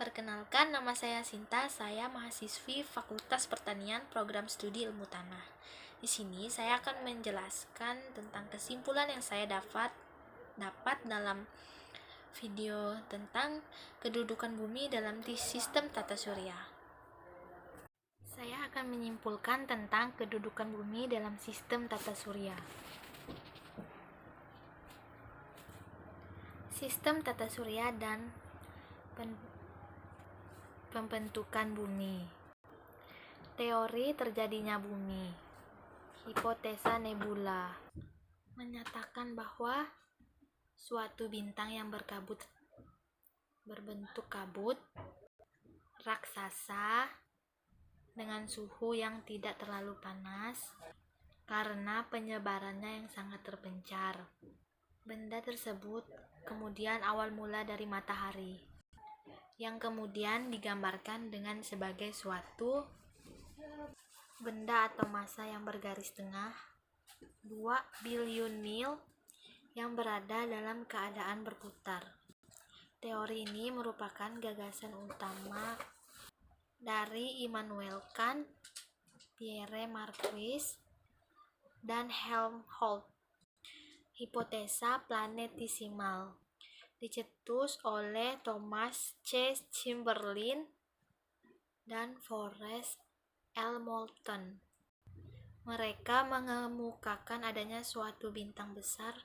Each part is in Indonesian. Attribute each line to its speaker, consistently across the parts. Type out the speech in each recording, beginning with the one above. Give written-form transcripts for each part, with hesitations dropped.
Speaker 1: Perkenalkan, nama saya Sinta. Saya mahasiswi Fakultas Pertanian Program Studi Ilmu Tanah. Di sini saya akan menjelaskan tentang kesimpulan yang saya dapat dalam video tentang kedudukan bumi dalam sistem tata surya. Saya akan menyimpulkan tentang kedudukan bumi dalam sistem tata surya. Sistem tata surya dan pembentukan bumi. Teori terjadinya bumi. Hipotesa nebula menyatakan bahwa suatu bintang yang berbentuk kabut raksasa dengan suhu yang tidak terlalu panas karena penyebarannya yang sangat terpencar. Benda tersebut kemudian awal mula dari matahari, yang kemudian digambarkan dengan sebagai suatu benda atau massa yang bergaris tengah 2 bilion mil yang berada dalam keadaan berputar. Teori ini merupakan gagasan utama dari Immanuel Kant, Pierre Marquis, dan Helmholtz. Hipotesa planetesimal dicetus oleh Thomas C. Chamberlain dan Forrest L. Moulton. Mereka mengemukakan adanya suatu bintang besar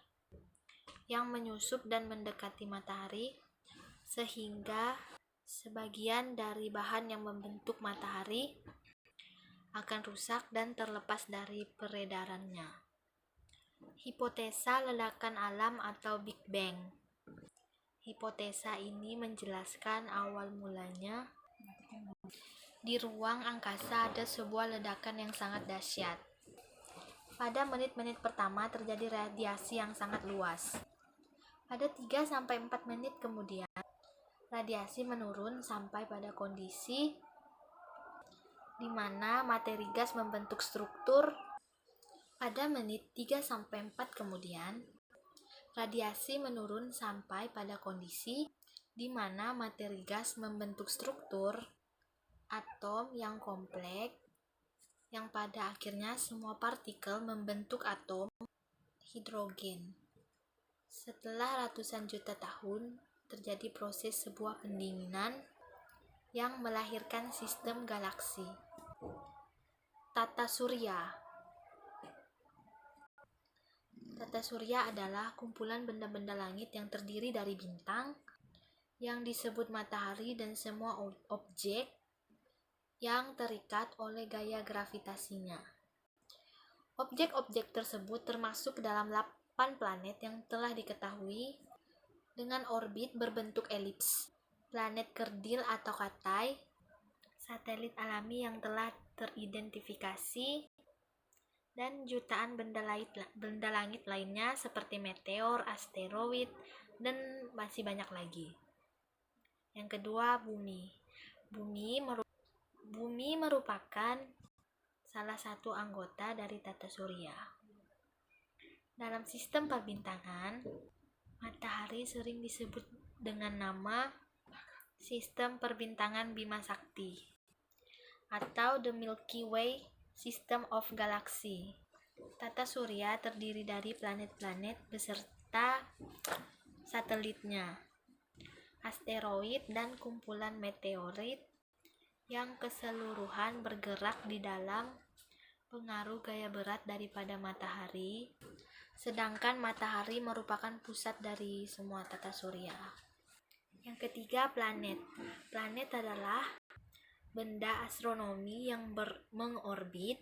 Speaker 1: yang menyusup dan mendekati matahari, sehingga sebagian dari bahan yang membentuk matahari akan rusak dan terlepas dari peredarannya. Hipotesa ledakan alam atau Big Bang. Hipotesa ini menjelaskan awal mulanya di ruang angkasa ada sebuah ledakan yang sangat dahsyat. Pada menit-menit pertama terjadi radiasi yang sangat luas. Pada 3-4 menit kemudian, radiasi menurun sampai pada kondisi di mana materi gas membentuk struktur. Pada menit 3-4 kemudian, radiasi menurun sampai pada kondisi di mana materi gas membentuk struktur atom yang kompleks, yang pada akhirnya semua partikel membentuk atom hidrogen. Setelah ratusan juta tahun, terjadi proses sebuah pendinginan yang melahirkan sistem galaksi. Tata surya. Tata surya adalah kumpulan benda-benda langit yang terdiri dari bintang, yang disebut matahari dan semua objek yang terikat oleh gaya gravitasinya. Objek-objek tersebut termasuk dalam 8 planet yang telah diketahui dengan orbit berbentuk elips, planet kerdil atau katai, satelit alami yang telah teridentifikasi, dan jutaan benda langit lainnya seperti meteor, asteroid, dan masih banyak lagi. Yang kedua, bumi. Bumi merupakan salah satu anggota dari tata surya. Dalam sistem perbintangan, matahari sering disebut dengan nama sistem perbintangan Bima Sakti atau The Milky Way System of Galaxy. Tata surya terdiri dari planet-planet beserta satelitnya, asteroid dan kumpulan meteorit yang keseluruhan bergerak di dalam pengaruh gaya berat daripada matahari, sedangkan matahari merupakan pusat dari semua tata surya. Yang ketiga, planet. Planet adalah benda astronomi yang mengorbit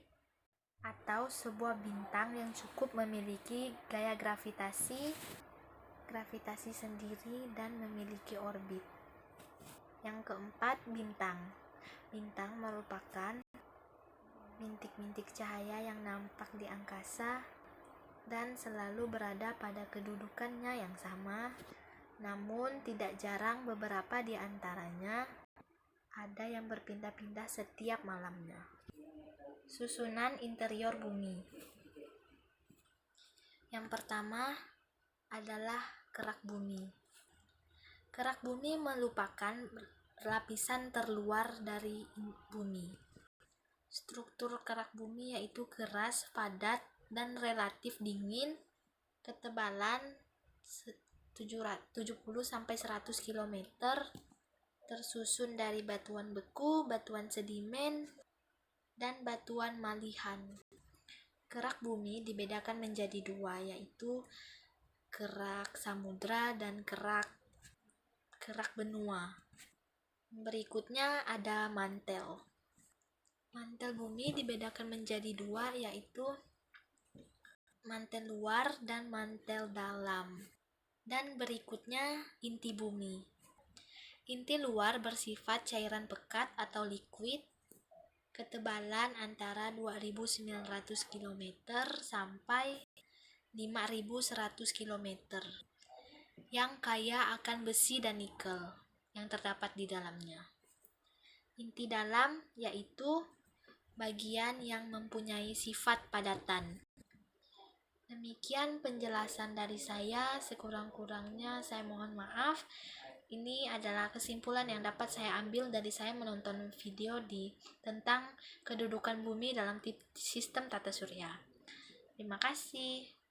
Speaker 1: atau sebuah bintang yang cukup memiliki gaya gravitasi sendiri dan memiliki orbit. Yang keempat, bintang. Bintang merupakan bintik-bintik cahaya yang nampak di angkasa dan selalu berada pada kedudukannya yang sama, namun tidak jarang beberapa di antaranya ada yang berpindah-pindah setiap malamnya. Susunan interior bumi. Yang pertama adalah kerak bumi. Kerak bumi merupakan lapisan terluar dari bumi. Struktur kerak bumi yaitu keras, padat, dan relatif dingin. Ketebalan 70-100 km, tersusun dari batuan beku, batuan sedimen, dan batuan malihan. Kerak bumi dibedakan menjadi dua, yaitu kerak samudra dan kerak benua. Berikutnya ada mantel. Mantel bumi dibedakan menjadi dua, yaitu mantel luar dan mantel dalam. Dan berikutnya inti bumi. Inti luar bersifat cairan pekat atau liquid, ketebalan antara 2.900 km sampai 5.100 km, yang kaya akan besi dan nikel yang terdapat di dalamnya. Inti dalam yaitu bagian yang mempunyai sifat padatan. Demikian penjelasan dari saya, sekurang-kurangnya saya mohon maaf. Ini adalah kesimpulan yang dapat saya ambil dari saya menonton video tentang kedudukan bumi dalam sistem tata surya. Terima kasih.